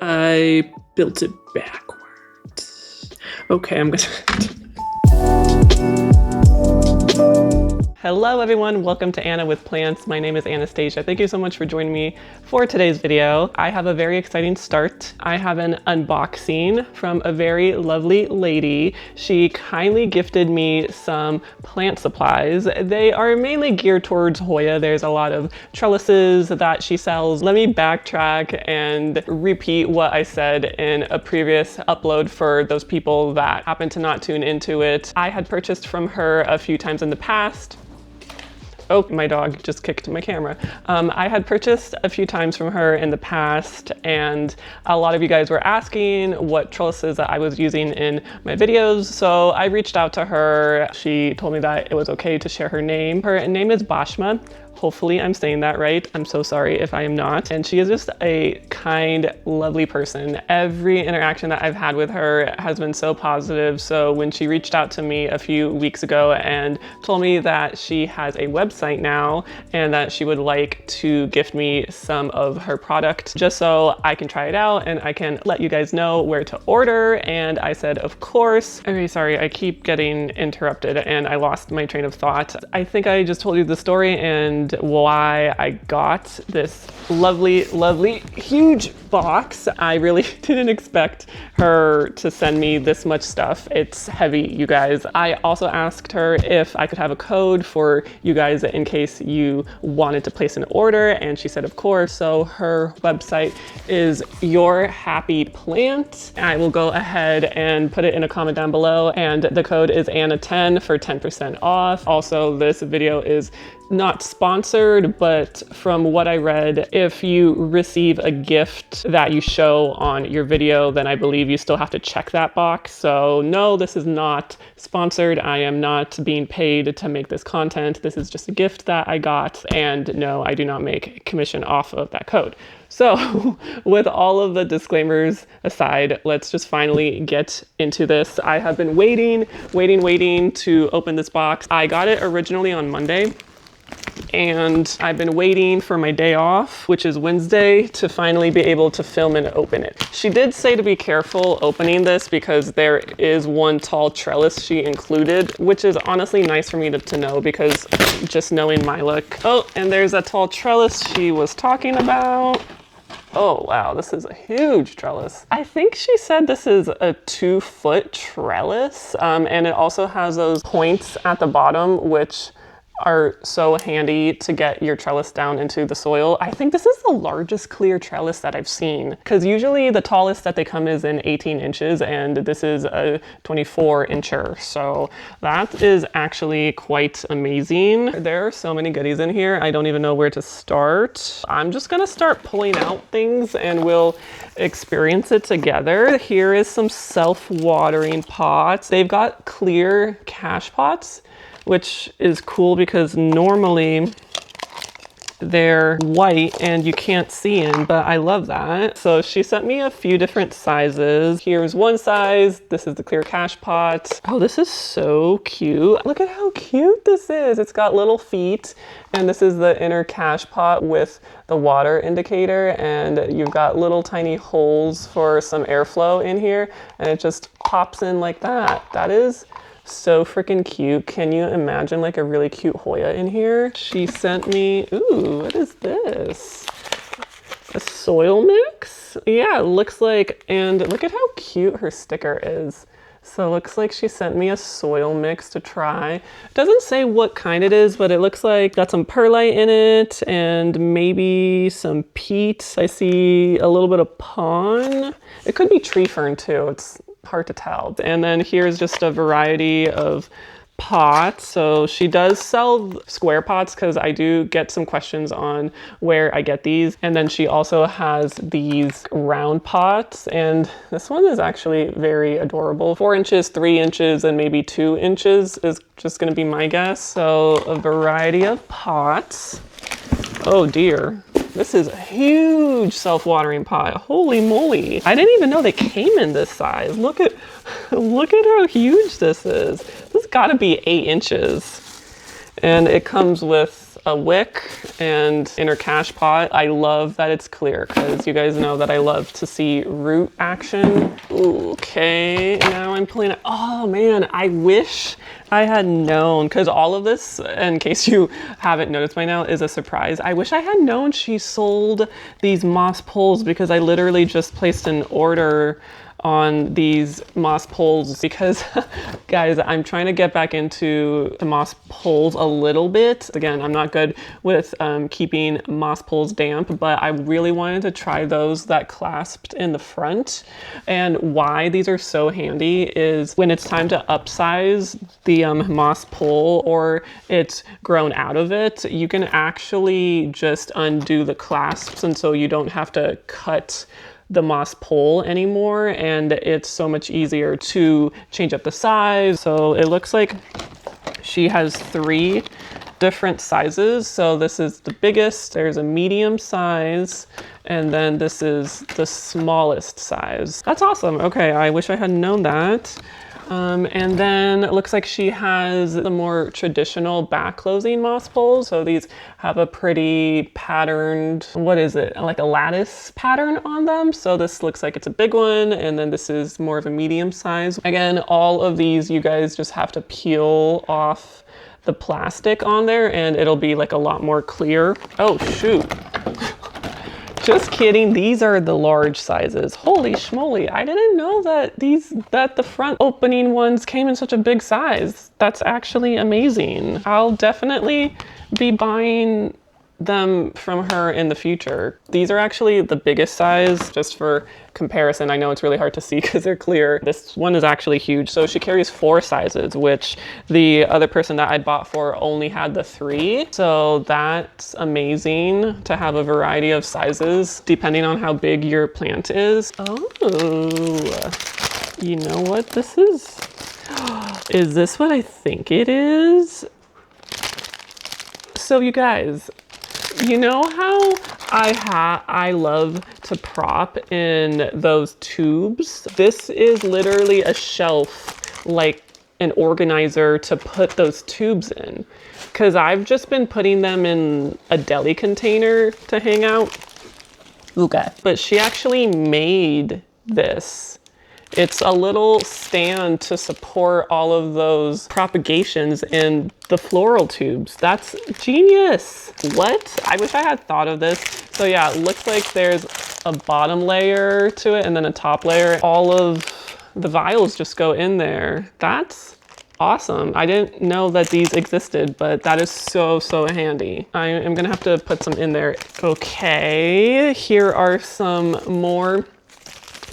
I built it backwards. Okay, I'm gonna... Hello everyone, welcome to Anna with Plants. My name is Anastasia. Thank you so much for joining me for today's video. I have a very exciting start. I have an unboxing from a very lovely lady. She kindly gifted me some plant supplies. They are mainly geared towards Hoya. There's a lot of trellises that she sells. Let me backtrack and repeat what I said in a previous upload for those people that happen to not tune into it. I had purchased from her a few times in the past. Oh, my dog just kicked my camera. I had purchased a few times from her in the past, and a lot of you guys were asking what trellises that I was using in my videos. So I reached out to her. She told me that it was okay to share her name. Her name is Bashma. Hopefully I'm saying that right. I'm so sorry if I am not. And she is just a kind, lovely person. Every interaction that I've had with her has been so positive. So when she reached out to me a few weeks ago and told me that she has a website now and that she would like to gift me some of her product just so I can try it out and I can let you guys know where to order. And I said, of course. Okay, sorry, I keep getting interrupted and I lost my train of thought. I think I just told you the story and why I got this lovely, lovely, huge box. I really didn't expect her to send me this much stuff. It's heavy, you guys. I also asked her if I could have a code for you guys in case you wanted to place an order, and she said, of course. So her website is Your Happy Plant. I will go ahead and put it in a comment down below, and the code is Anna10 for 10% off. Also, this video is not sponsored, but from what I read, if you receive a gift that you show on your video, then I believe you still have to check that box. So no, this is not sponsored. I am not being paid to make this content. This is just a gift that I got, and no, I do not make commission off of that code. So with all of the disclaimers aside, let's just finally get into this. I have been waiting to open this box. I got it originally on Monday, and I've been waiting for my day off, which is Wednesday, to finally be able to film and open it. She did say to be careful opening this because there is one tall trellis she included, which is honestly nice for me to know because just knowing my luck. Oh, and there's a tall trellis she was talking about. Oh wow, this is a huge trellis. I think she said this is a 2-foot trellis, and it also has those points at the bottom, which are so handy to get your trellis down into the soil. I think this is the largest clear trellis that I've seen, because usually the tallest that they come is in 18 inches and this is a 24-incher. So that is actually quite amazing. There are so many goodies in here. I don't even know where to start. I'm just gonna start pulling out things and we'll experience it together. Here is some self-watering pots. They've got clear cache pots, which is cool because normally they're white and you can't see in, but I love that. So she sent me a few different sizes. Here's one size. This is the clear cache pot. Oh, this is so cute. Look at how cute this is. It's got little feet, and this is the inner cache pot with the water indicator, and you've got little tiny holes for some airflow in here, and it just pops in like that. That is so freaking cute. Can you imagine like a really cute Hoya in here? She sent me, ooh, what is this? A soil mix? Yeah, it looks like, and look at how cute her sticker is. So it looks like she sent me a soil mix to try. It doesn't say what kind it is, but it looks like got some perlite in it and maybe some peat. I see a little bit of pon. It could be tree fern too. It's hard to tell. And then here's just a variety of pots. So she does sell square pots because I do get some questions on where I get these. And then she also has these round pots, and this one is actually very adorable. 4 inches, 3 inches, and maybe 2 inches is just going to be my guess. So a variety of pots. Oh dear. This is a huge self-watering pot. Holy moly. I didn't even know they came in this size. Look at how huge this is. This has got to be 8 inches. And it comes with a wick and inner cache pot. I love that it's clear because you guys know that I love to see root action. Okay, now I'm pulling it. Oh man, I wish I had known, because all of this, in case you haven't noticed by now, is a surprise. I wish I had known she sold these moss poles, because I literally just placed an order on these moss poles because guys, I'm trying to get back into the moss poles a little bit. Again, I'm not good with keeping moss poles damp, but I really wanted to try those that clasped in the front. And why these are so handy is when it's time to upsize the moss pole, or it's grown out of it, you can actually just undo the clasps, and so you don't have to cut the moss pole anymore, and it's so much easier to change up the size. So it looks like she has 3 different sizes. So this is the biggest, there's a medium size, and then this is the smallest size. That's awesome. Okay, I wish I had known that. And then it looks like she has the more traditional back closing moss poles. So these have a pretty patterned, what is it? Like a lattice pattern on them. So this looks like it's a big one. And then this is more of a medium size. Again, all of these, you guys just have to peel off the plastic on there and it'll be like a lot more clear. Oh shoot. Just kidding, these are the large sizes. Holy schmoly, I didn't know that the front opening ones came in such a big size. That's actually amazing. I'll definitely be buying them from her in the future. These are actually the biggest size, just for comparison. I know it's really hard to see because they're clear. This one is actually huge. So she carries 4 sizes, which the other person that I bought for only had the 3. So that's amazing to have a variety of sizes depending on how big your plant is. Oh, you know what this is? Is this what I think it is? So you guys, you know how I love to prop in those tubes? This is literally a shelf, like an organizer to put those tubes in. Because I've just been putting them in a deli container to hang out. Okay. But she actually made this. It's a little stand to support all of those propagations in the floral tubes. That's genius. What? I wish I had thought of this. So yeah, it looks like there's a bottom layer to it and then a top layer. All of the vials just go in there. That's awesome. I didn't know that these existed, but that is so, so handy. I am gonna have to put some in there. Okay, here are some more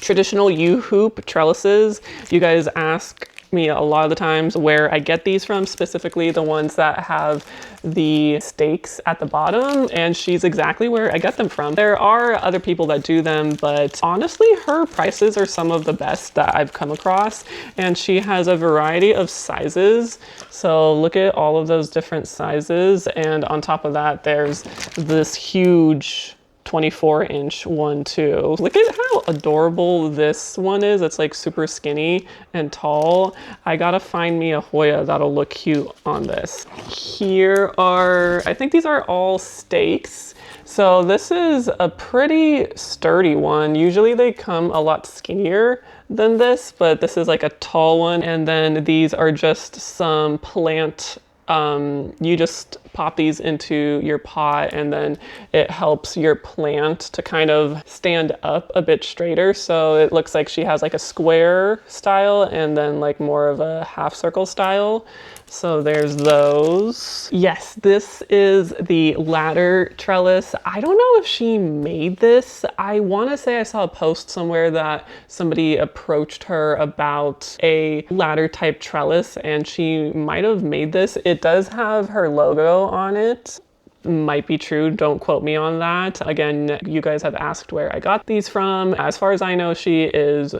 traditional U-hoop trellises. You guys ask me a lot of the times where I get these from, specifically the ones that have the stakes at the bottom, and she's exactly where I get them from. There are other people that do them, but honestly, her prices are some of the best that I've come across, and she has a variety of sizes. So look at all of those different sizes, and on top of that, there's this huge 24-inch one too. Look at how adorable this one is. It's like super skinny and tall. I gotta find me a Hoya that'll look cute on this. Here are, I think these are all stakes. So this is a pretty sturdy one. Usually they come a lot skinnier than this, but this is like a tall one. And then these are just some plant. You just pop these into your pot and then it helps your plant to kind of stand up a bit straighter. So it looks like she has like a square style and then like more of a half circle style. So there's those. Yes, this is the ladder trellis. I don't know if she made this. I want to say I saw a post somewhere that somebody approached her about a ladder type trellis and she might have made this. It does have her logo on it. Might be true, don't quote me on that. Again, you guys have asked where I got these from. As far as I know, she is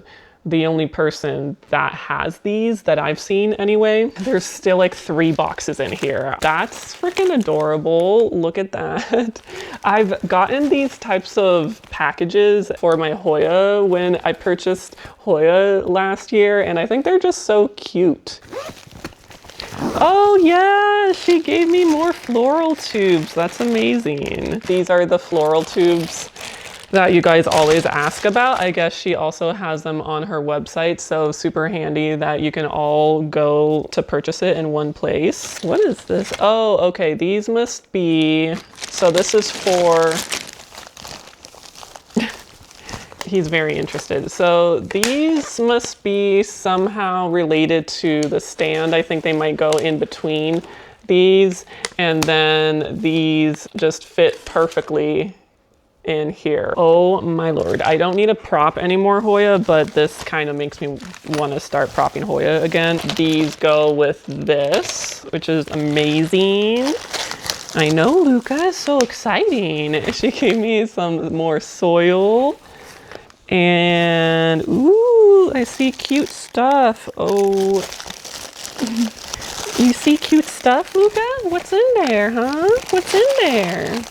the only person that has these that I've seen anyway. There's still like 3 boxes in here. That's freaking adorable. Look at that. I've gotten these types of packages for my Hoya when I purchased Hoya last year, and I think they're just so cute. Oh yeah, she gave me more floral tubes. That's amazing. These are the floral tubes that you guys always ask about. I guess she also has them on her website, so super handy that you can all go to purchase it in one place. What is this? Oh, okay, these must be, so this is for, he's very interested. So these must be somehow related to the stand. I think they might go in between these, and then these just fit perfectly in here. Oh my lord, I don't need a prop anymore, Hoya, but this kind of makes me want to start propping Hoya again. These go with this, which is amazing. I know, Luca, is so exciting. She gave me some more soil. And ooh, I see cute stuff. Oh, you see cute stuff, Luca? What's in there, huh? What's in there?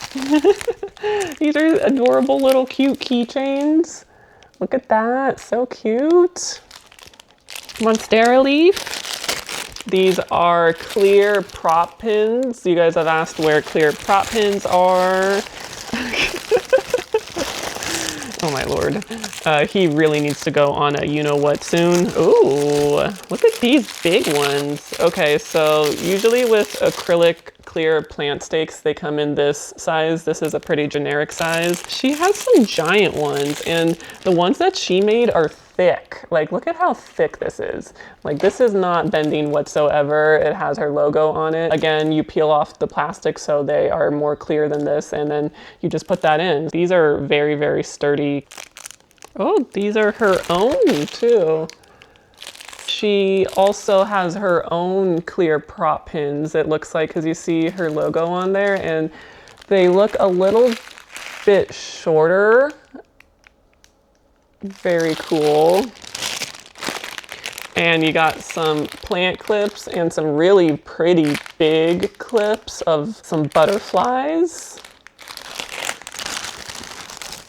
These are adorable little cute keychains. Look at that, so cute. Monstera leaf. These are clear prop pins. You guys have asked where clear prop pins are. Oh my lord. He really needs to go on a you-know-what soon. Ooh, look at these big ones. Okay, so usually with acrylic clear plant stakes, they come in this size. This is a pretty generic size. She has some giant ones, and the ones that she made are thick. Like, look at how thick this is. Like, this is not bending whatsoever. It has her logo on it. Again, you peel off the plastic so they are more clear than this, and then you just put that in. These are very, very sturdy. Oh, these are her own too. She also has her own clear prop pins, it looks like, because you see her logo on there, and they look a little bit shorter. Very cool. And you got some plant clips and some really pretty big clips of some butterflies.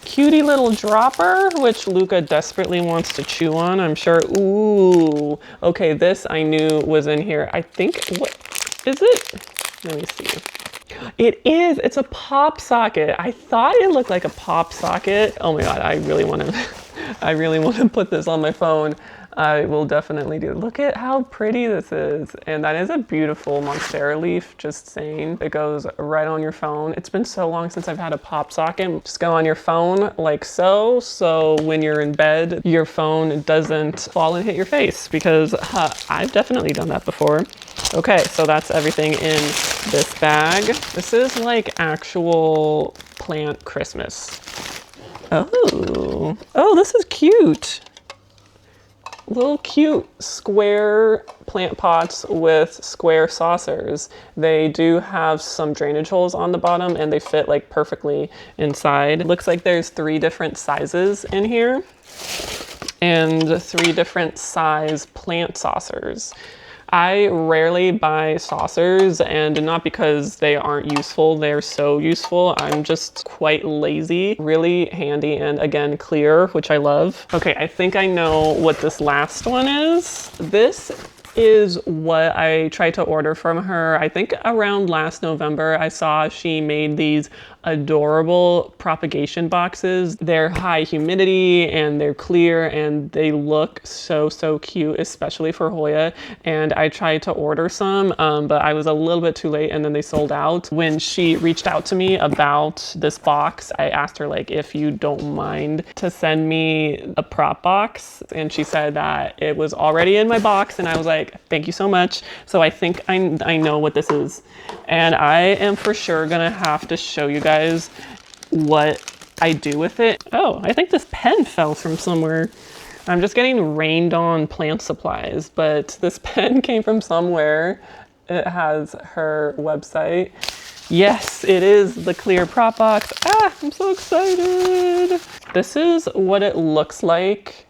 Cutie little dropper, which Luca desperately wants to chew on, I'm sure. Ooh, okay, this I knew was in here. I think, what is it? Let me see. It is, it's a pop socket. I thought it looked like a pop socket. Oh my God, I really want to put this on my phone. I will definitely do. Look at how pretty this is. And that is a beautiful Monstera leaf, just saying. It goes right on your phone. It's been so long since I've had a pop socket. Just go on your phone like so. So when you're in bed, your phone doesn't fall and hit your face, because I've definitely done that before. Okay, so that's everything in this bag. This is like actual plant Christmas. Oh, this is cute. Little cute square plant pots with square saucers. They do have some drainage holes on the bottom, and they fit like perfectly inside. It looks like there's 3 different sizes in here and 3 different size plant saucers. I rarely buy saucers, and not because they aren't useful, they're so useful. I'm just quite lazy. Really handy, and again, clear, which I love. Okay, I think I know what this last one is. This is what I tried to order from her. I think around last November, I saw she made these adorable propagation boxes. They're high humidity and they're clear, and they look so, so cute, especially for Hoya. And I tried to order some, but I was a little bit too late, and then they sold out. When she reached out to me about this box, I asked her like, if you don't mind to send me a prop box, and she said that it was already in my box, and I was like, thank you so much. So I think I know what this is, and I am for sure gonna have to show you guys what I do with it. Oh, I think this pen fell from somewhere. I'm just getting rained on plant supplies, but this pen came from somewhere. It has her website. Yes, it is the clear prop box. Ah, I'm so excited. This is what it looks like.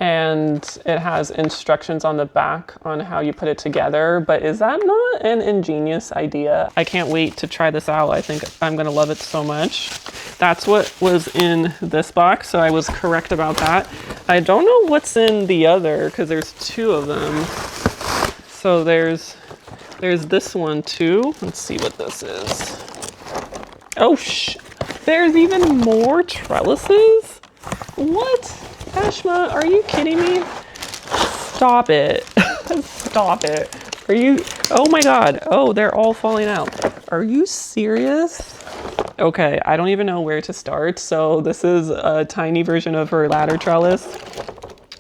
And it has instructions on the back on how you put it together. But is that not an ingenious idea? I can't wait to try this out. I think I'm gonna love it so much. That's what was in this box, so I was correct about that. I don't know what's in the other, because there's 2 of them. So there's this one too. Let's see what this is. Oh, there's even more trellises? What? Ashma, are you kidding me? Stop it. Stop it. Are you, oh my God. Oh, they're all falling out. Are you serious? Okay, I don't even know where to start. So this is a tiny version of her ladder trellis.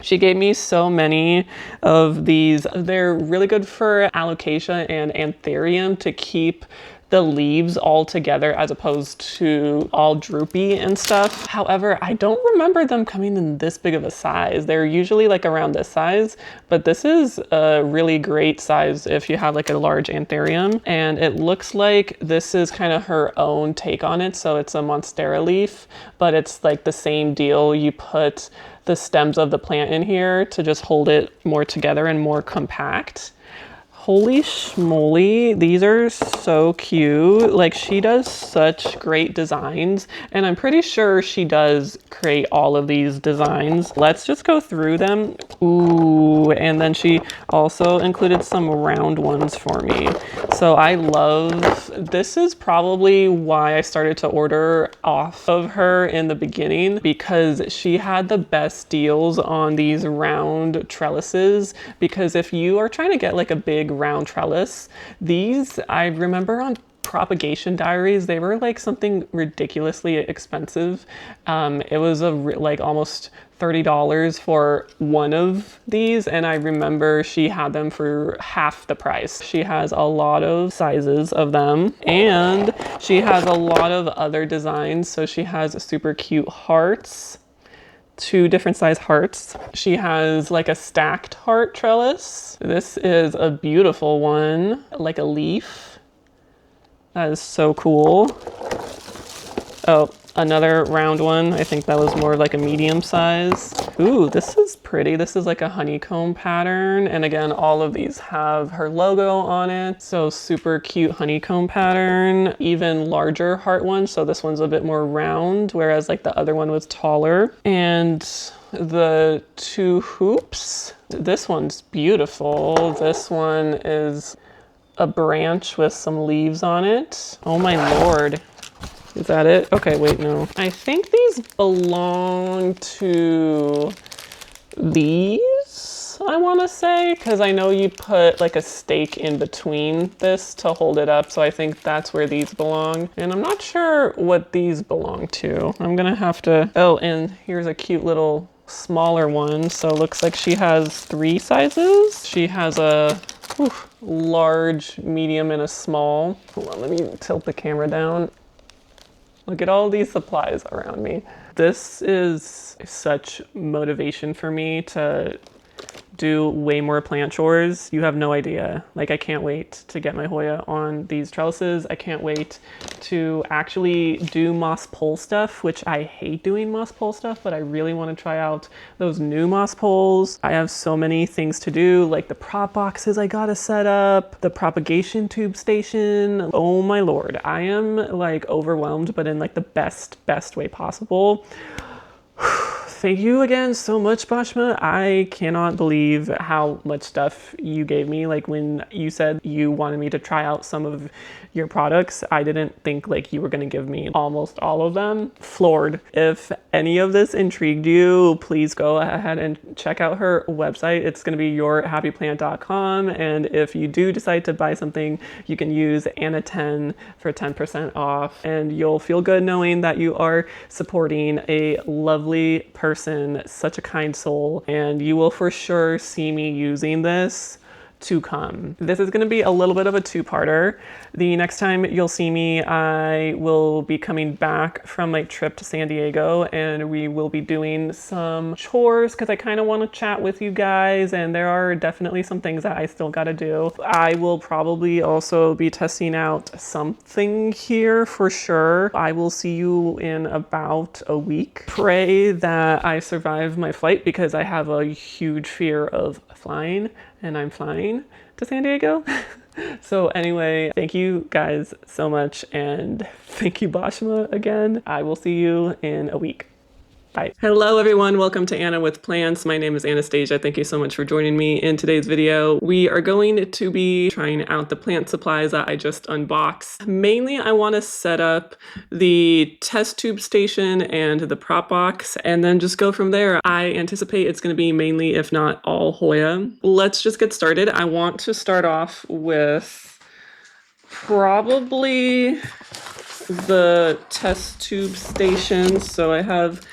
She gave me so many of these. They're really good for alocasia and anthurium to keep the leaves all together as opposed to all droopy and stuff. However, I don't remember them coming in this big of a size. They're usually like around this size, but this is a really great size if you have like a large anthurium. And it looks like this is kind of her own take on it. So it's a monstera leaf, but it's like the same deal. You put the stems of the plant in here to just hold it more together and more compact. Holy schmoly, these are so cute. Like, she does such great designs, and I'm pretty sure she does create all of these designs. Let's just go through them. Ooh, and then she also included some round ones for me. So I love, this is probably why I started to order off of her in the beginning, because she had the best deals on these round trellises. Because if you are trying to get like a big round trellis, these, I remember on Propagation Diaries, they were like something ridiculously expensive. It was like almost $30 for one of these, and I remember she had them for half the price. She has a lot of sizes of them, and she has a lot of other designs. So she has super cute hearts, 2 different size hearts. She has like a stacked heart trellis. This is a beautiful one, like a leaf. That is so cool. Oh, another round one. I think that was more like a medium size. Ooh, this is pretty. This is like a honeycomb pattern. And again, all of these have her logo on it. So super cute honeycomb pattern, even larger heart one. So this one's a bit more round, whereas like the other one was taller. And the 2 hoops, this one's beautiful. This one is a branch with some leaves on it. Oh my Lord. Is that it? Okay, wait, no. I think these belong to these, I want to say, because I know you put like a stake in between this to hold it up. So I think that's where these belong. And I'm not sure what these belong to. I'm gonna have to, oh, and here's a cute little smaller one. So it looks like she has 3 sizes. She has a large, medium, and a small. Hold on, let me tilt the camera down. Look at all these supplies around me. This is such motivation for me to do way more plant chores. You have no idea. Like, I can't wait to get my Hoya on these trellises. I can't wait to actually do moss pole stuff, which I hate doing moss pole stuff, but I really want to try out those new moss poles. I have so many things to do, like the prop boxes I gotta set up, the propagation tube station. Oh my Lord, I am like overwhelmed, but in like the best way possible. Thank you again so much, Bashma. I cannot believe how much stuff you gave me. Like, when you said you wanted me to try out some of your products, I didn't think like you were going to give me almost all of them. Floored. If any of this intrigued you, please go ahead and check out her website. It's going to be yourhappyplant.com. And if you do decide to buy something, you can use Anna10 for 10% off. And you'll feel good knowing that you are supporting a lovely person, such a kind soul, and you will for sure see me using this to come. This is going to be a little bit of a 2-parter. The next time you'll see me, I will be coming back from my trip to San Diego, and we will be doing some chores because I kind of want to chat with you guys, and there are definitely some things that I still got to do. I will probably also be testing out something here for sure. I will see you in about a week. Pray that I survive my flight because I have a huge fear of flying, and I'm flying to San Diego. So anyway, thank you guys so much, and thank you, Bashma, again. I will see you in a week. Bye. Bye. Hello everyone, welcome to Anna with Plants. My name is Anastasia. Thank you so much for joining me in today's video. We are going to be trying out the plant supplies that I just unboxed. Mainly I want to set up the test tube station and the prop box and then just go from there. I anticipate it's going to be mainly, if not all, Hoya. Let's just get started. I want to start off with probably the test tube station. So I have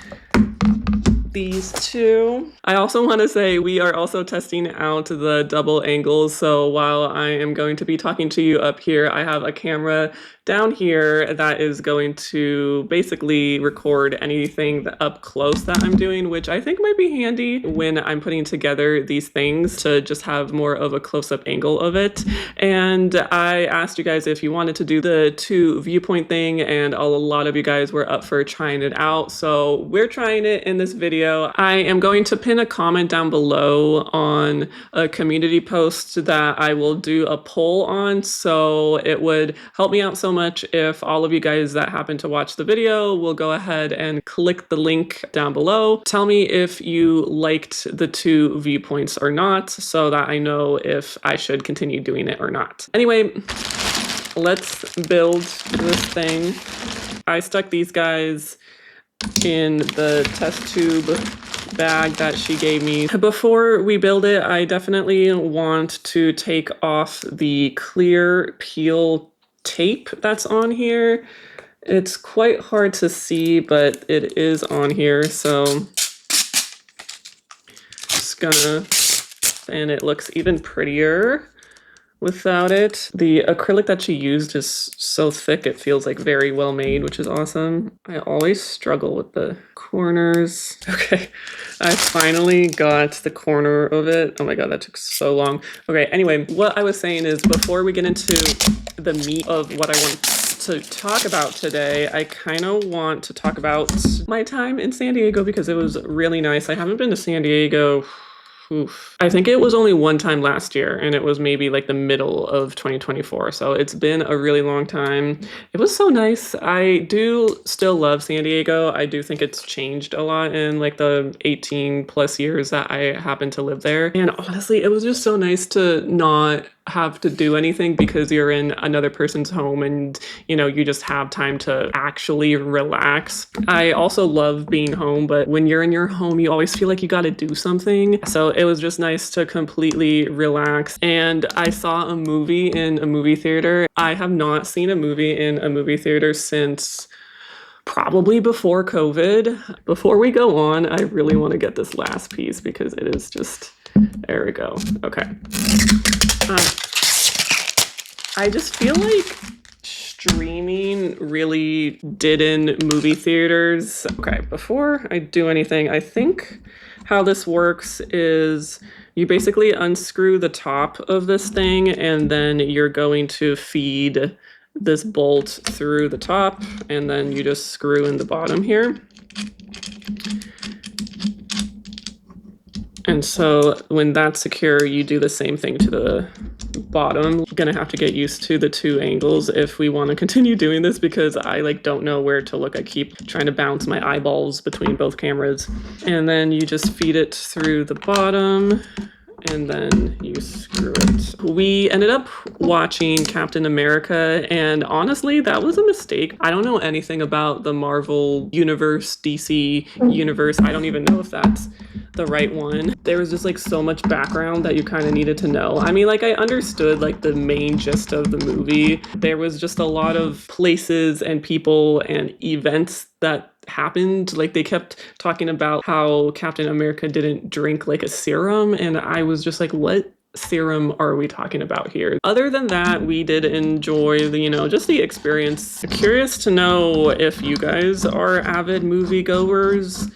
these two. I also want to say we are also testing out the double angles. So while I am going to be talking to you up here, I have a camera down here that is going to basically record anything up close that I'm doing, which I think might be handy when I'm putting together these things to just have more of a close-up angle of it. And I asked you guys if you wanted to do the two viewpoint thing, and a lot of you guys were up for trying it out. So we're trying it in this video. I am going to pin a comment down below on a community post that I will do a poll on. So it would help me out so much if all of you guys that happen to watch the video will go ahead and click the link down below. Tell me if you liked the two viewpoints or not, so that I know if I should continue doing it or not. Anyway, let's build this thing. I stuck these guys in the test tube bag that she gave me. Before we build it, I definitely want to take off the clear peel tape that's on here. It's quite hard to see, but it is on here, so just gonna, and it looks even prettier without it. The acrylic that she used is so thick it feels like very well made, which is awesome. I always struggle with the corners. Okay, I finally got the corner of it. Oh my god, that took so long. Okay, anyway, what I was saying is before we get into the meat of what I want to talk about today, I kind of want to talk about my time in San Diego because it was really nice. I haven't been to San Diego. Oof. I think it was only one time last year, and it was maybe like the middle of 2024. So it's been a really long time. It was so nice. I do still love San Diego. I do think it's changed a lot in like the 18 plus years that I happened to live there. And honestly, it was just so nice to not have to do anything because you're in another person's home and you just have time to actually relax. I also love being home, but when you're in your home you always feel like you got to do something, so it was just nice to completely relax. And I saw a movie in a movie theater. I have not seen a movie in a movie theater since probably before COVID. Before we go on, I really want to get this last piece because it is just, there we go. Okay. I just feel like streaming really did in movie theaters. Okay, before I do anything, I think how this works is you basically unscrew the top of this thing and then you're going to feed this bolt through the top and then you just screw in the bottom here. And so when that's secure, you do the same thing to the bottom. I'm gonna have to get used to the two angles if we want to continue doing this because I don't know where to look. I keep trying to bounce my eyeballs between both cameras. And then you just feed it through the bottom and then you screw it. We ended up watching Captain America, and honestly, that was a mistake. I don't know anything about the Marvel universe, DC universe. I don't even know if that's the right one. There was just so much background that you kind of needed to know. I mean, I understood the main gist of the movie. There was just a lot of places and people and events that happened. They kept talking about how Captain America didn't drink a serum, and I was just what serum are we talking about here? Other than that, we did enjoy the, just the experience. Curious to know if you guys are avid moviegoers.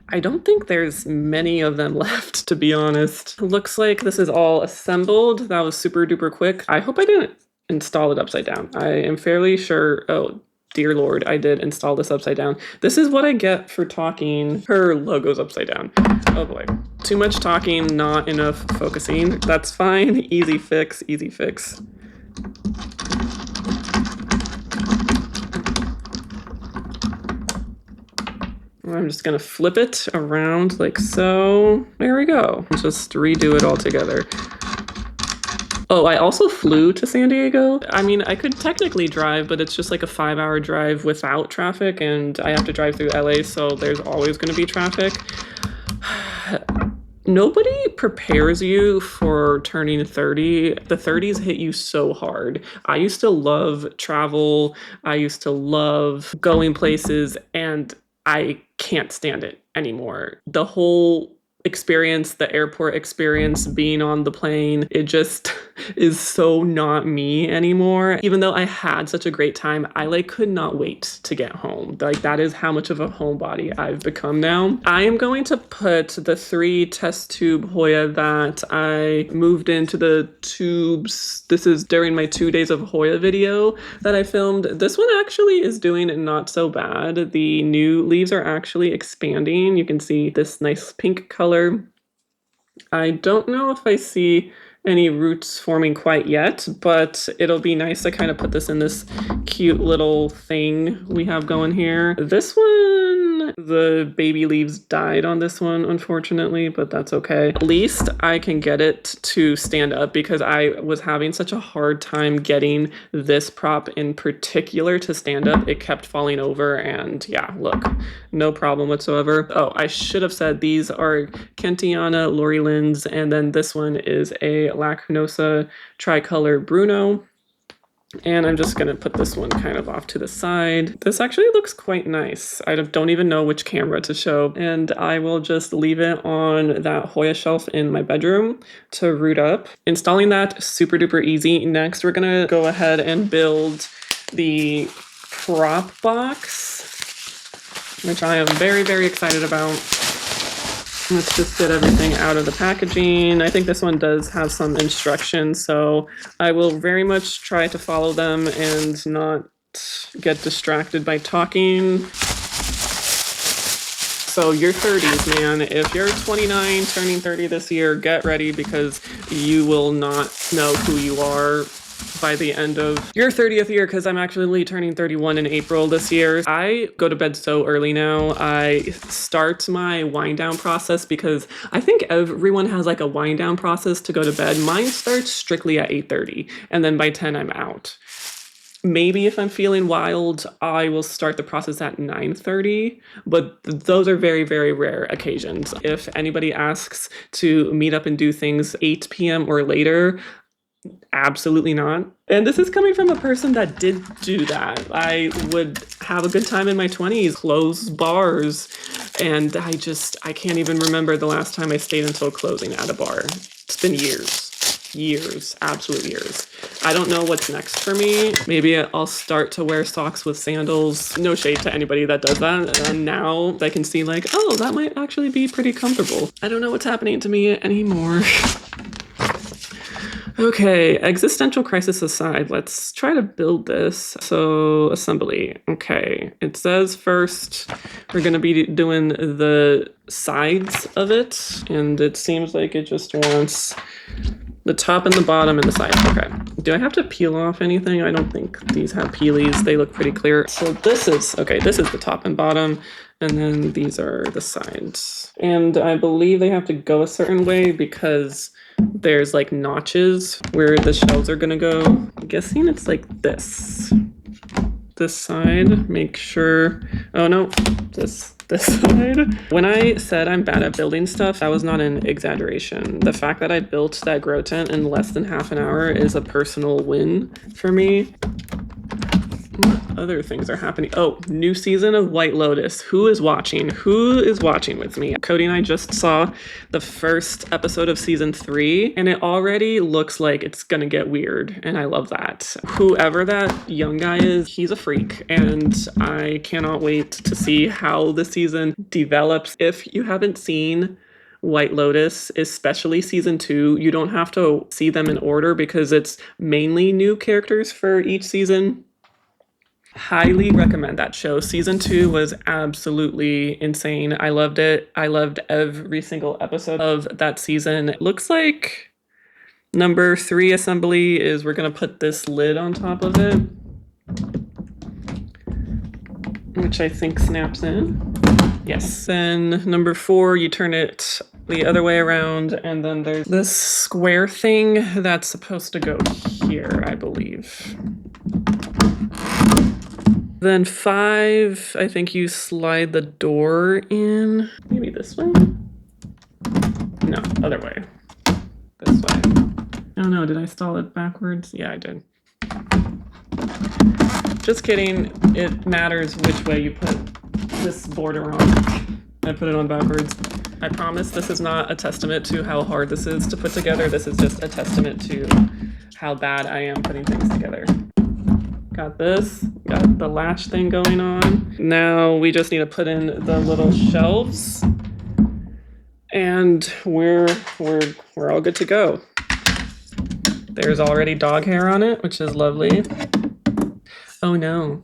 I don't think there's many of them left, to be honest. Looks like this is all assembled. That was super duper quick. I hope I didn't install it upside down. I am fairly sure, oh, dear Lord, I did install this upside down. This is what I get for talking. Her logo's upside down. Oh boy. Too much talking, not enough focusing. That's fine. Easy fix, easy fix. I'm just gonna flip it around like so. There we go. Just redo it all together. Oh, I also flew to San Diego. I mean, I could technically drive, but it's just like a 5-hour drive without traffic, and I have to drive through LA, so there's always gonna be traffic. Nobody prepares you for turning 30. The 30s hit you so hard. I used to love travel. I used to love going places, and I can't stand it anymore. The whole experience, the airport experience, being on the plane, it just is so not me anymore. Even though I had such a great time, I like could not wait to get home. Like that is how much of a homebody I've become now. I am going to put the 3 test tube Hoya that I moved into the tubes. This is during my 2 days of Hoya video that I filmed. This one actually is doing not so bad. The new leaves are actually expanding. You can see this nice pink color. I don't know if I see any roots forming quite yet, but it'll be nice to kind of put this in this cute little thing we have going here. This one, the baby leaves died on this one, unfortunately, but that's okay. At least I can get it to stand up because I was having such a hard time getting this prop in particular to stand up. It kept falling over and yeah, look, no problem whatsoever. Oh, I should have said these are Kentiana Lori Lynn's, and then this one is a Lacrimosa Tricolor Bruno. And I'm just gonna put this one kind of off to the side. This actually looks quite nice. I don't even know which camera to show. And I will just leave it on that Hoya shelf in my bedroom to root up. Installing that, super duper easy. Next, we're gonna go ahead and build the prop box, which I am very, very excited about. Let's just get everything out of the packaging. I think this one does have some instructions, so I will very much try to follow them and not get distracted by talking. So your 30s, man. If you're 29, turning 30 this year, get ready because you will not know who you are by the end of your 30th year, because I'm actually turning 31 in April this year. I go to bed so early now. I start my wind down process because I think everyone has like a wind down process to go to bed. Mine starts strictly at 8:30 and then by 10 I'm out. Maybe if I'm feeling wild, I will start the process at 9:30, but those are very, very rare occasions. If anybody asks to meet up and do things 8 p.m. or later, absolutely not. And this is coming from a person that did do that. I would have a good time in my 20s, close bars, and I can't even remember the last time I stayed until closing at a bar. It's been years, absolute years. I don't know what's next for me. Maybe I'll start to wear socks with sandals. No shade to anybody that does that. And now I can see like, oh, that might actually be pretty comfortable. I don't know what's happening to me anymore. Okay, existential crisis aside, let's try to build this. So, assembly. Okay, it says first we're going to be doing the sides of it, and it seems like it just wants the top and the bottom and the sides. Okay, do I have to peel off anything? I don't think these have peelies. They look pretty clear. So this is the top and bottom, and then these are the sides. And I believe they have to go a certain way because there's like notches where the shells are gonna go. I'm guessing it's like this side. Make sure, oh no, this side. When I said I'm bad at building stuff, that was not an exaggeration. The fact that I built that grow tent in less than half an hour is a personal win for me. What other things are happening? Oh, new season of White Lotus. Who is watching? Who is watching with me? Cody and I just saw the first episode of season 3, and it already looks like it's gonna get weird, and I love that. Whoever that young guy is, he's a freak, and I cannot wait to see how the season develops. If you haven't seen White Lotus, especially season 2, you don't have to see them in order because it's mainly new characters for each season. Highly recommend that show. Season 2 was absolutely insane. I loved it. I loved every single episode of that season. It looks like number 3 assembly is we're gonna put this lid on top of it, which I think snaps in. Yes. Then number 4, you turn it the other way around, and then there's this square thing that's supposed to go here, I believe. Then 5, I think you slide the door in. Maybe this way? No, other way. This way. Oh no, did I stall it backwards? Yeah, I did. Just kidding. It matters which way you put this border on. I put it on backwards. I promise this is not a testament to how hard this is to put together. This is just a testament to how bad I am putting things together. Got this, got the latch thing going on. Now we just need to put in the little shelves, and we're all good to go. There's already dog hair on it, which is lovely. Oh no.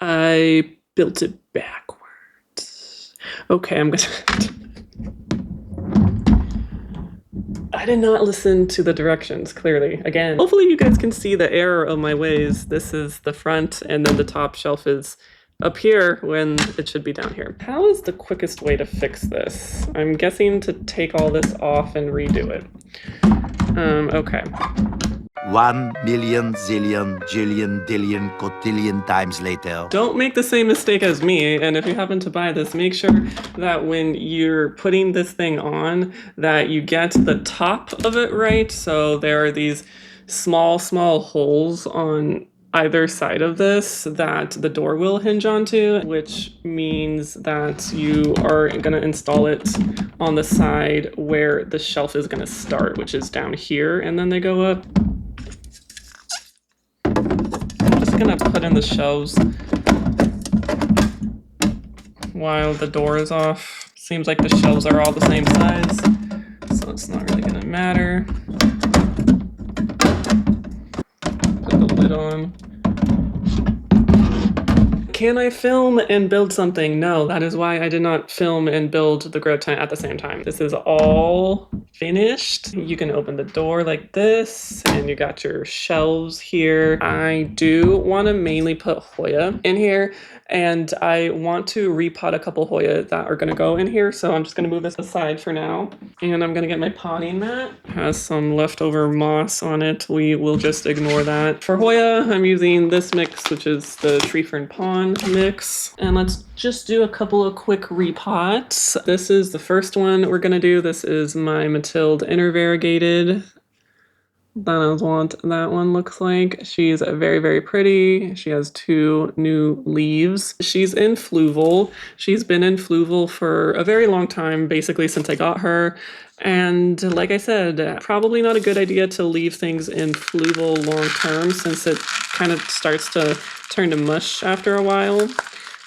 I built it backwards. Okay, I'm gonna... I did not listen to the directions, clearly. Again, hopefully you guys can see the error of my ways. This is the front, and then the top shelf is up here when it should be down here. How is the quickest way to fix this? I'm guessing to take all this off and redo it. Okay. 1 million zillion jillion dillion cotillion times later. Don't make the same mistake as me, and if you happen to buy this, make sure that when you're putting this thing on, that you get the top of it right. So there are these small holes on either side of this that the door will hinge onto, which means that you are going to install it on the side where the shelf is going to start, which is down here, and then they go up. Gonna put in the shelves while the door is off. Seems like the shelves are all the same size, so it's not really gonna matter. Put the lid on. Can I film and build something? No, that is why I did not film and build the grow tent at the same time. This is all finished. You can open the door like this, and you got your shelves here. I do want to mainly put Hoya in here, and I want to repot a couple Hoya that are going to go in here, so I'm just going to move this aside for now. And I'm going to get my potting mat. It has some leftover moss on it. We will just ignore that. For Hoya, I'm using this mix, which is the tree fern pond mix. And let's just do a couple of quick repots. This is the first one we're going to do. This is my Matilde intervariegated. That is what that one looks like. She's very pretty. She has 2 new leaves. She's in fluval. She's been in fluval for a very long time, basically since I got her. And like I said, probably not a good idea to leave things in fluval long term, since it kind of starts to turn to mush after a while.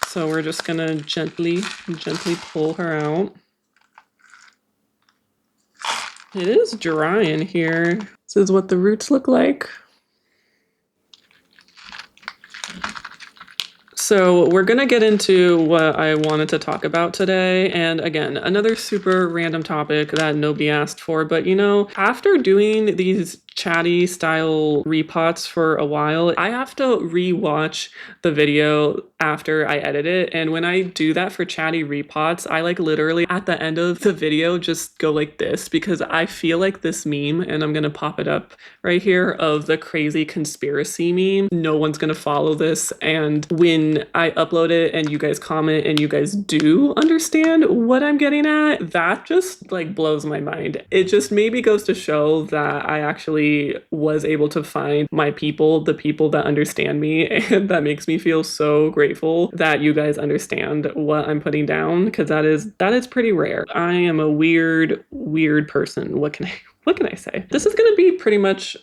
So we're just gonna gently pull her out. It is dry in here. This is what the roots look like. So we're gonna get into what I wanted to talk about today. And again, another super random topic that nobody asked for, but you know, after doing these chatty style repots for a while, I have to re-watch the video after I edit it. And when I do that for chatty repots, I like literally at the end of the video just go like this, because I feel like this meme, and I'm gonna pop it up right here, of the crazy conspiracy meme. No one's gonna follow this, and when I upload it and you guys comment and you guys do understand what I'm getting at, that just like blows my mind. It just maybe goes to show that I actually was able to find my people, the people that understand me, and that makes me feel so grateful that you guys understand what I'm putting down, because that is pretty rare. I am a weird person. What can I say? This is gonna be pretty much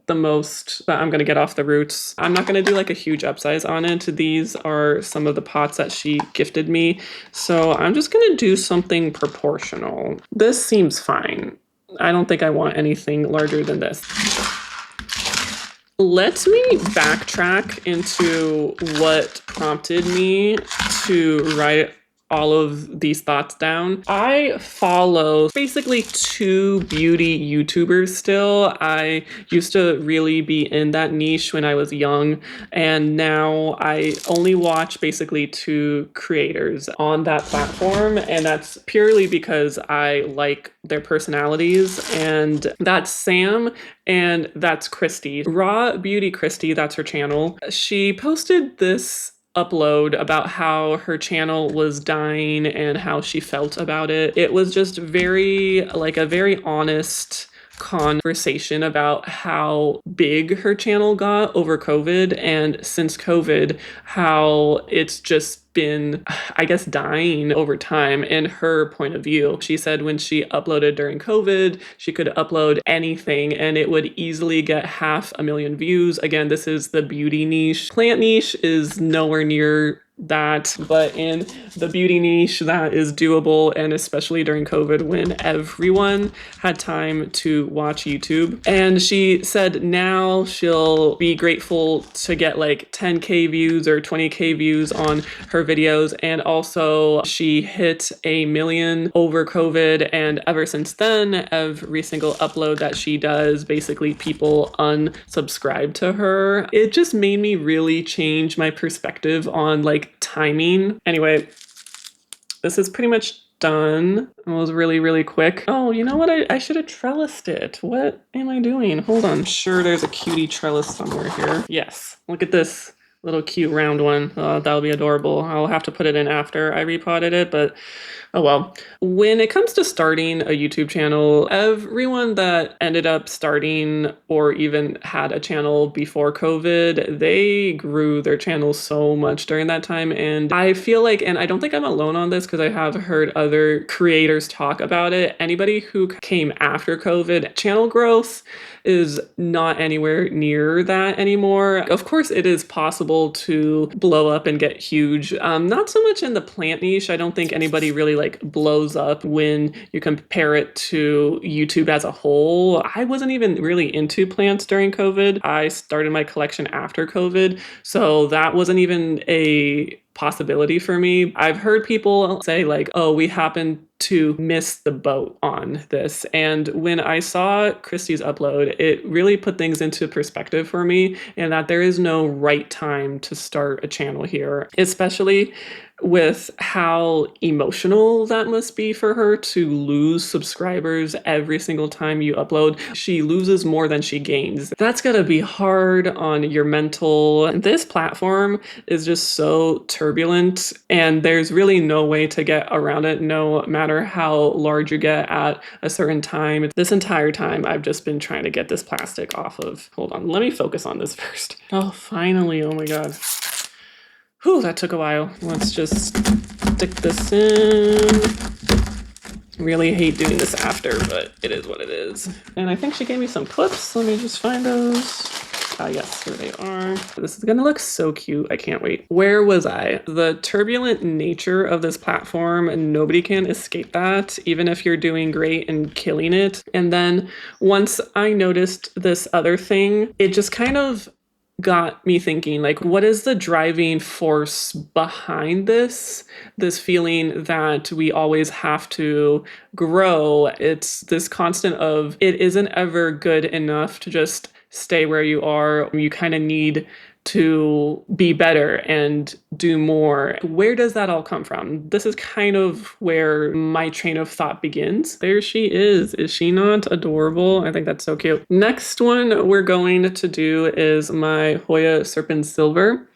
the most that I'm gonna get off the roots. I'm not gonna do like a huge upsize on it. These are some of the pots that she gifted me, so I'm just gonna do something proportional. This seems fine. I don't think I want anything larger than this. Let me backtrack into what prompted me to write all of these thoughts down. I follow basically 2 beauty YouTubers still. I used to really be in that niche when I was young, and now I only watch basically 2 creators on that platform, and that's purely because I like their personalities, and that's Sam and that's Christy. Raw Beauty Christy, that's her channel. She posted this upload about how her channel was dying and how she felt about it. It was just very, like a very honest conversation about how big her channel got over COVID, and since COVID, how it's just been, I guess, dying over time in her point of view. She said when she uploaded during COVID, she could upload anything and it would easily get 500,000 views. Again, this is the beauty niche. Plant niche is nowhere near that, but in the beauty niche, that is doable, and especially during COVID when everyone had time to watch YouTube. And she said now she'll be grateful to get like 10K views or 20K views on her videos, and also she hit 1 million over COVID, and ever since then, every single upload that she does, basically people unsubscribe to her. It just made me really change my perspective on like timing. Anyway, this is pretty much done. It was really, really quick. Oh, you know what? I should have trellised it. What am I doing? Hold on. I'm sure there's a cutie trellis somewhere here. Yes. Look at this little cute round one. That'll be adorable. I'll have to put it in after I repotted it, but oh well. When it comes to starting a YouTube channel, everyone that ended up starting or even had a channel before COVID, they grew their channels so much during that time. And I feel like, and I don't think I'm alone on this because I have heard other creators talk about it, anybody who came after COVID, channel growth is not anywhere near that anymore. Of course, it is possible to blow up and get huge. Not so much in the plant niche. I don't think anybody really like blows up when you compare it to YouTube as a whole. I wasn't even really into plants during COVID. I started my collection after COVID, so that wasn't even a possibility for me. I've heard people say like, oh, we happened to miss the boat on this. And when I saw Christy's upload, it really put things into perspective for me, and that there is no right time to start a channel here, especially with how emotional that must be for her to lose subscribers every single time you upload. She loses more than she gains. That's gotta be hard on your mental. This platform is just so turbulent, and there's really no way to get around it, no matter how large you get at a certain time. This entire time, I've just been trying to get this plastic off of. Hold on, let me focus on this first. Oh, finally, oh my God. Whew, that took a while. Let's just stick this in. Really hate doing this after, but it is what it is. And I think she gave me some clips. Let me just find those. Ah, yes, here they are. This is gonna look so cute. I can't wait. Where was I? The turbulent nature of this platform, nobody can escape that, even if you're doing great and killing it. And then once I noticed this other thing, it just kind of got me thinking, like, what is the driving force behind this feeling that we always have to grow? It's this constant of it isn't ever good enough to just stay where you are. You kind of need to be better and do more. Where does that all come from? This is kind of where my train of thought begins. There she is. Is she not adorable? I think that's so cute. Next one we're going to do is my Hoya Serpent Silver.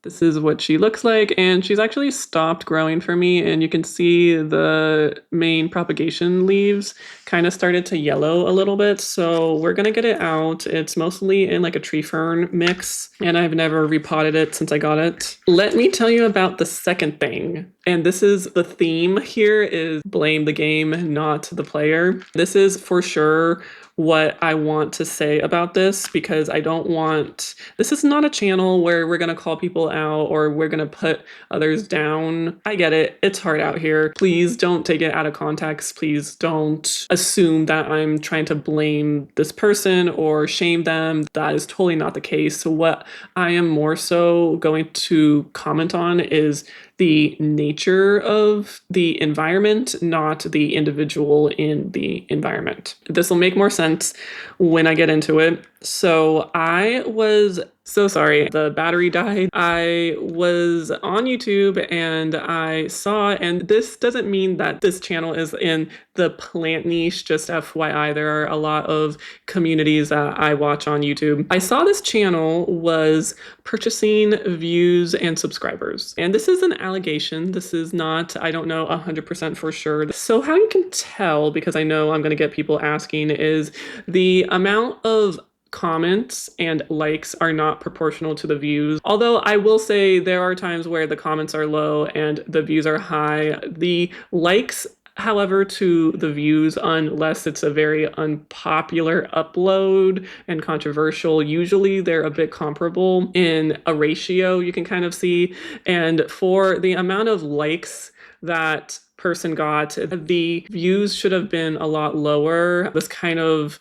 This is what she looks like, and she's actually stopped growing for me, and you can see the main propagation leaves kind of started to yellow a little bit, so we're gonna get it out. It's mostly in like a tree fern mix, and I've never repotted it since I got it. Let me tell you about the second thing, and this is the theme here is blame the game, not the player. This is for sure what I want to say about this, because I don't want, this is not a channel where we're gonna call people out or we're gonna put others down. I get it, it's hard out here. Please don't take it out of context. Please don't assume that I'm trying to blame this person or shame them. That is totally not the case. So what I am more so going to comment on is the nature of the environment, not the individual in the environment. This will make more sense when I get into it. So I was so sorry, the battery died. I was on YouTube and I saw, and this doesn't mean that this channel is in the plant niche, just FYI, there are a lot of communities that I watch on YouTube. I saw this channel was purchasing views and subscribers. And this is an allegation. This is not, I don't know 100% for sure. So how you can tell, because I know I'm gonna get people asking, is the amount of comments and likes are not proportional to the views. Although I will say there are times where the comments are low and the views are high. The likes, however, to the views, unless it's a very unpopular upload and controversial, usually they're a bit comparable in a ratio you can kind of see. And for the amount of likes that person got, the views should have been a lot lower. This kind of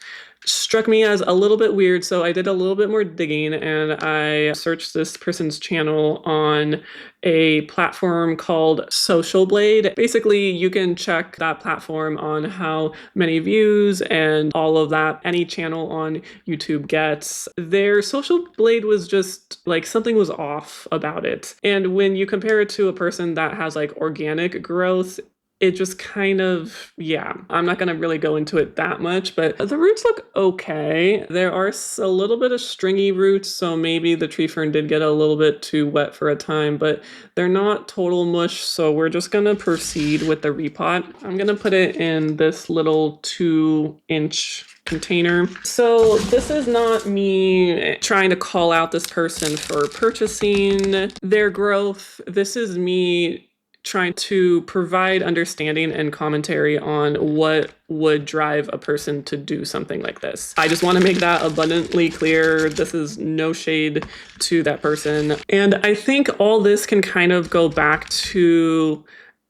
struck me as a little bit weird, so I did a little bit more digging and I searched this person's channel on a platform called Social Blade. Basically, you can check that platform on how many views and all of that any channel on YouTube gets. Their Social Blade was just like something was off about it. And when you compare it to a person that has like organic growth, it just kind of, yeah, I'm not going to really go into it that much, but the roots look okay. There are a little bit of stringy roots, so maybe the tree fern did get a little bit too wet for a time, but they're not total mush, so we're just going to proceed with the repot. I'm going to put it in this little 2-inch container. So this is not me trying to call out this person for purchasing their growth. This is me trying to provide understanding and commentary on what would drive a person to do something like this. I just want to make that abundantly clear. This is no shade to that person. And I think all this can kind of go back to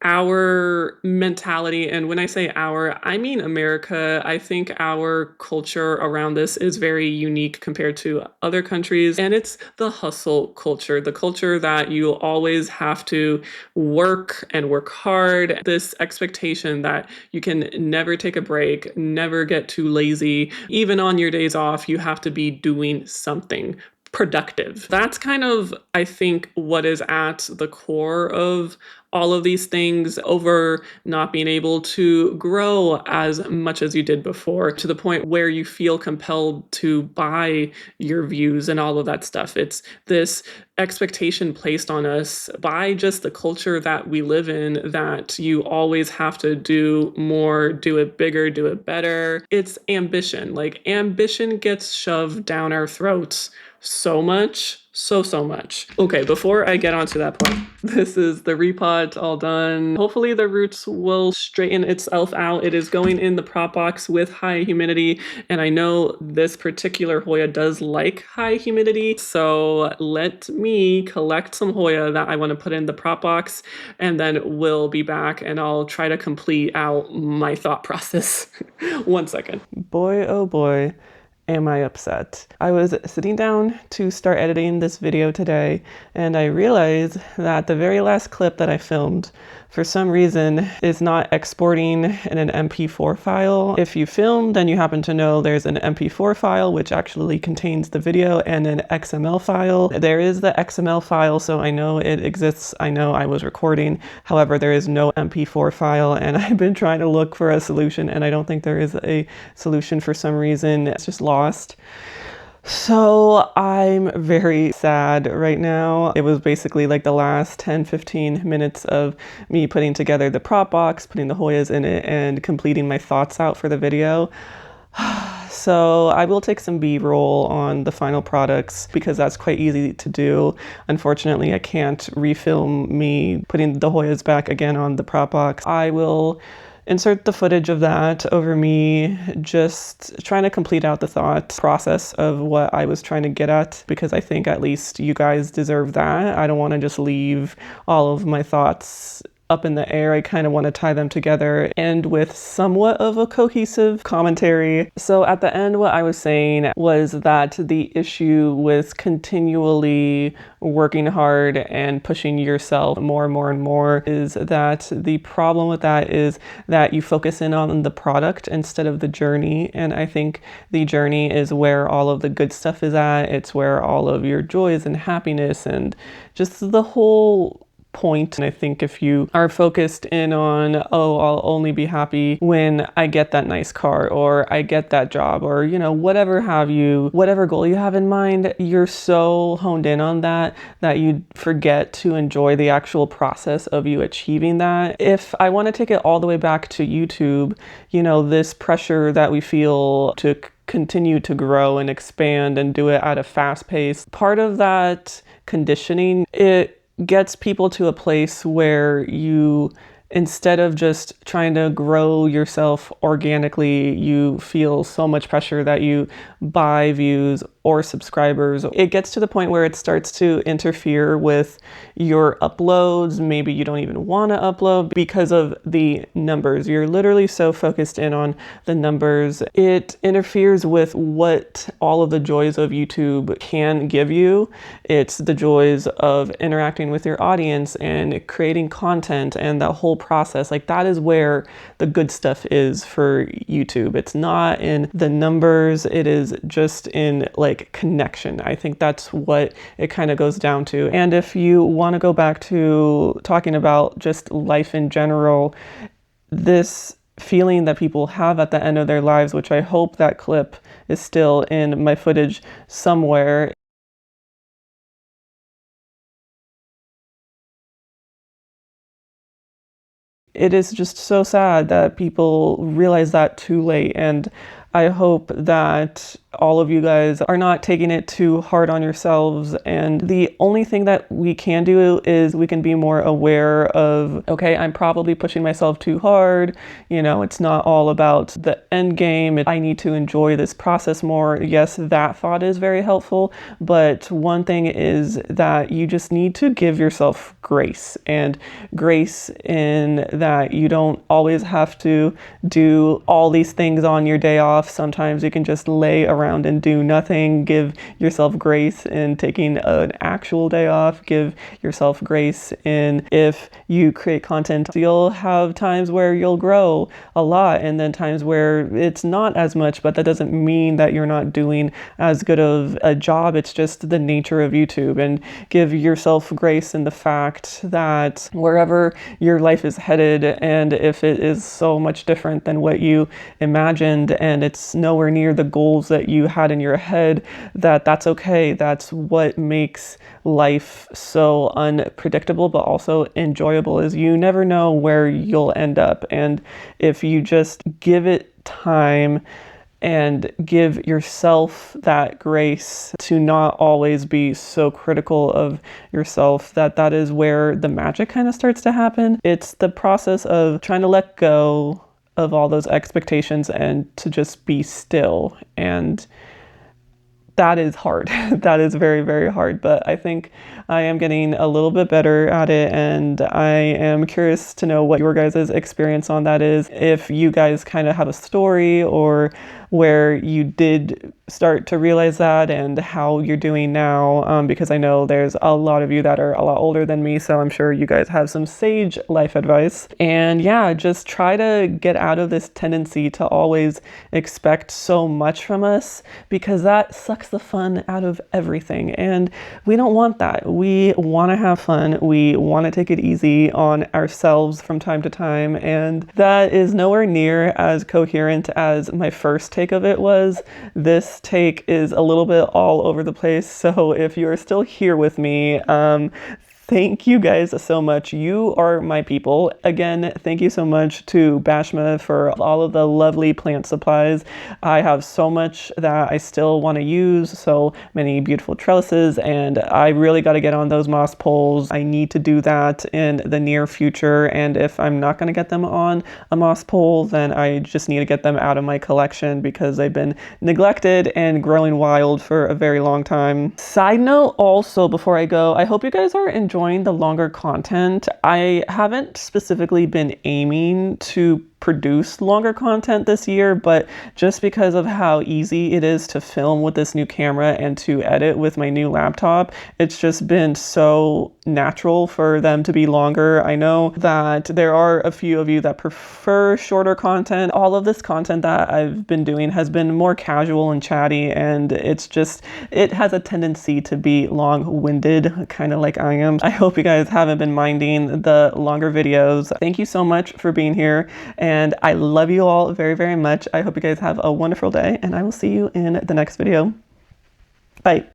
our mentality. And when I say our, I mean America. I think our culture around this is very unique compared to other countries. And it's the hustle culture, the culture that you always have to work and work hard. This expectation that you can never take a break, never get too lazy. Even on your days off, you have to be doing something productive. That's kind of, I think, what is at the core of all of these things, over not being able to grow as much as you did before, to the point where you feel compelled to buy your views and all of that stuff. It's this expectation placed on us by just the culture that we live in, that you always have to do more, do it bigger, do it better. It's ambition. Like, ambition gets shoved down our throats so much. So much. Okay, before I get onto that point, this is the repot all done. Hopefully the roots will straighten itself out. It is going in the prop box with high humidity, and I know this particular Hoya does like high humidity, so let me collect some Hoya that I want to put in the prop box, and then we'll be back and I'll try to complete out my thought process. 1 second. Boy, oh boy, am I upset. I was sitting down to start editing this video today, and I realized that the very last clip that I filmed, for some reason, is not exporting in an MP4 file. If you filmed and you happen to know, there's an MP4 file which actually contains the video, and an XML file. There is the XML file, so I know it exists. I know I was recording. However, there is no MP4 file, and I've been trying to look for a solution, and I don't think there is a solution for some reason. It's just lost. So I'm very sad right now. It was basically like the last 10-15 minutes of me putting together the prop box, putting the Hoyas in it, and completing my thoughts out for the video. So I will take some B-roll on the final products because that's quite easy to do. Unfortunately, I can't refilm me putting the Hoyas back again on the prop box. I will insert the footage of that over me just trying to complete out the thought process of what I was trying to get at, because I think at least you guys deserve that. I don't want to just leave all of my thoughts up in the air. I kind of want to tie them together and with somewhat of a cohesive commentary. So at the end, what I was saying was that the issue with continually working hard and pushing yourself more and more and more is that the problem with that is that you focus in on the product instead of the journey. And I think the journey is where all of the good stuff is at. It's where all of your joys and happiness and just the whole point. And I think if you are focused in on, oh, I'll only be happy when I get that nice car or I get that job or, you know, whatever have you, whatever goal you have in mind, you're so honed in on that you forget to enjoy the actual process of you achieving that. If I want to take it all the way back to YouTube, you know, this pressure that we feel to continue to grow and expand and do it at a fast pace, part of that conditioning, it gets people to a place where you, instead of just trying to grow yourself organically, you feel so much pressure that you buy views or subscribers. It gets to the point where it starts to interfere with your uploads. Maybe you don't even want to upload because of the numbers. You're literally so focused in on the numbers. It interferes with what all of the joys of YouTube can give you. It's the joys of interacting with your audience and creating content and that whole process. Like, that is where the good stuff is for YouTube. It's not in the numbers. It is just in like connection. I think that's what it kind of goes down to. And if you want to go back to talking about just life in general, this feeling that people have at the end of their lives, which I hope that clip is still in my footage somewhere. It is just so sad that people realize that too late, and I hope that all of you guys are not taking it too hard on yourselves. And the only thing that we can do is we can be more aware of, okay, I'm probably pushing myself too hard. You know, it's not all about the end game. I need to enjoy this process more. Yes, that thought is very helpful. But one thing is that you just need to give yourself grace, and grace in that you don't always have to do all these things on your day off. Sometimes you can just lay around and do nothing. Give yourself grace in taking an actual day off. Give yourself grace in, if you create content, you'll have times where you'll grow a lot and then times where it's not as much, but that doesn't mean that you're not doing as good of a job. It's just the nature of YouTube. And give yourself grace in the fact that wherever your life is headed, and if it is so much different than what you imagined and it's nowhere near the goals that you had in your head, that's okay. That's what makes life so unpredictable but also enjoyable, is you never know where you'll end up. And if you just give it time and give yourself that grace to not always be so critical of yourself, that is where the magic kind of starts to happen. It's the process of trying to let go of all those expectations and to just be still. And that is hard. That is very, very hard. But I think I am getting a little bit better at it. And I am curious to know what your guys' experience on that is. If you guys kind of have a story or where you did start to realize that and how you're doing now, because I know there's a lot of you that are a lot older than me, so I'm sure you guys have some sage life advice. And yeah, just try to get out of this tendency to always expect so much from us, because that sucks the fun out of everything. And we don't want that. We want to have fun. We want to take it easy on ourselves from time to time. And that is nowhere near as coherent as my first take of it was. This take is a little bit all over the place. So if you're still here with me, thank you guys so much. You are my people. Again, thank you so much to Bashma for all of the lovely plant supplies. I have so much that I still want to use, so many beautiful trellises, and I really got to get on those moss poles. I need to do that in the near future, and if I'm not going to get them on a moss pole, then I just need to get them out of my collection because they've been neglected and growing wild for a very long time. Side note also, before I go, I hope you guys are enjoying enjoying the longer content. I haven't specifically been aiming to produce longer content this year, but just because of how easy it is to film with this new camera and to edit with my new laptop, it's just been so natural for them to be longer. I know that there are a few of you that prefer shorter content. All of this content that I've been doing has been more casual and chatty, and it has a tendency to be long-winded, kind of like I am. I hope you guys haven't been minding the longer videos. Thank you so much for being here, and I love you all very, very much. I hope you guys have a wonderful day, and I will see you in the next video. Bye.